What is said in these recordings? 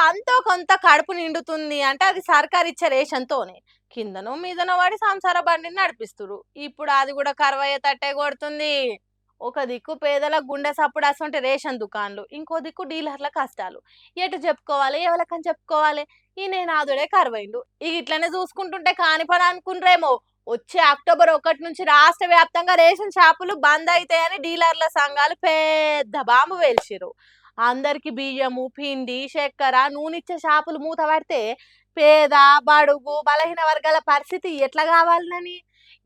అంతో కొంత కడుపు నిండుతుంది అంటే అది సర్కారు ఇచ్చే రేషన్‌తోనే. కిందనో మీదనో పడి సంసార బండిని నడిపిస్తుర్రు. ఇప్పుడు అది కూడా కరువయ్యేటట్టే కొడుతుంది. ఒక దిక్కు పేదల గుండె సప్పుడు అసొంటి రేషన్ దుకాన్లు. ఇంకో దిక్కు డీలర్ల కష్టాలు. ఎటు చెప్పుకోవాలి? ఎవలకని చెప్పుకోవాలి? ఈ నేనాదుడే కరువైండు. ఇగ ఇట్లనే చూసుకుంటుంటే కాని పని అనుకుండ్రేమో. వచ్చే అక్టోబర్ 1 నుంచి రాష్ట్ర వ్యాప్తంగా రేషన్ షాపులు బంద్ అయితాయని డీలర్ల సంఘాలు పెద్ద బాంబు పేల్చిర్రు. అందరికి బియ్యము, పిండి, చక్కెర, నూనె షాపులు మూత పడితే పేద, బడుగు, బలహీన వర్గాల పరిస్థితి ఎట్లా కావాలని?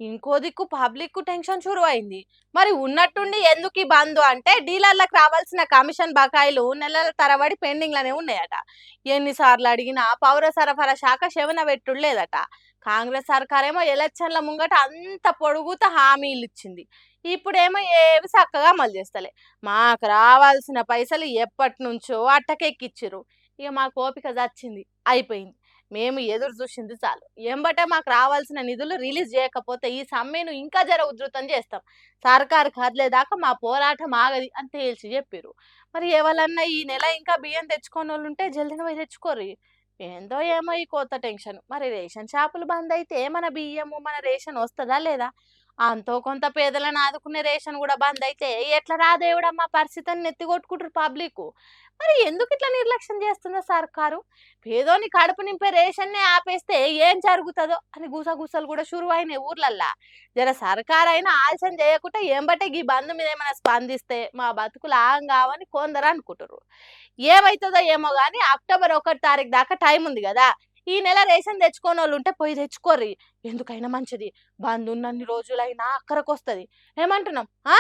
ఇంకో దిక్కు పబ్లిక్ టెన్షన్ షురువైంది. మరి ఉన్నట్టుండి ఎందుకు ఈ బంద్ అంటే డీలర్లకు రావాల్సిన కమిషన్ బకాయిలు నెలల తరబడి పెండింగ్‌లోనే ఉన్నాయట. ఎన్నిసార్లు అడిగినా పౌర సరఫరా శాఖ శవన పెట్టుడు లేదట. కాంగ్రెస్ సర్కారేమో ఎలక్షన్ల ముంగట అంత పొడుగుత హామీలు ఇచ్చింది. ఇప్పుడేమో ఏవి చక్కగా అమలు చేస్తలే. మాకు రావాల్సిన పైసలు ఎప్పటినుంచో అట్టకెక్కిచ్చిర్రు. ఇక మాకు ఓపిక చచ్చింది. అయిపోయింది. మేము ఎదురు చూసింది చాలు. ఎంబటే మాకు రావాల్సిన నిధులు రిలీజ్ చేయకపోతే ఈ సమ్మెను ఇంకా జర ఉధృతం చేస్తాం. సర్కారు కదిలేదాకా మా పోరాటం ఆగది అని తేల్చి చెప్పిర్రు. మరి ఎవరన్నా ఈ నెల ఇంకా బియ్యం తెచ్చుకోనోళ్ళుంటే జల్దిన పోయి తెచ్చుకోర్రి. ఏందో ఏమో ఈ కొత్త టెన్షన్. మరి రేషన్ షాపులు బంద్ అయితే మన బియ్యము, మన రేషన్ వస్తదా లేదా? అంతో కొంత పేదలను ఆదుకునే రేషన్ కూడా బంద్ అయితే ఎట్లా రా దేవుడమ్మా పరిస్థితి అని నెత్తికొట్టుకుంటారు పబ్లిక్. మరి ఎందుకు ఇట్లా నిర్లక్ష్యం చేస్తుందో సర్కారు? పేదోని కడుపు నింపే రేషన్నే ఆపేస్తే ఏం జరుగుతుందో అని గుసగుసలు కూడా షురు అయినాయి ఊర్లల్లా. జర సర్కారు అయినా ఆలస్యం చేయకుండా ఎంబటే ఈ బంధు మీద ఏమైనా స్పందిస్తే మా బతుకులు ఆగం కావని కొందరు అనుకుంటారు. ఏమైతుందో ఏమో గానీ అక్టోబర్ 1 తారీఖు దాకా టైం ఉంది కదా. ఈ నెల రేషన్ తెచ్చుకోనోళ్ళు ఉంటే పోయి తెచ్చుకోర్రి. ఎందుకైనా మంచిది. బంద్ ఉన్నన్ని రోజులైనా అక్కరకొస్తది. ఏమంటున్నాం? ఆ?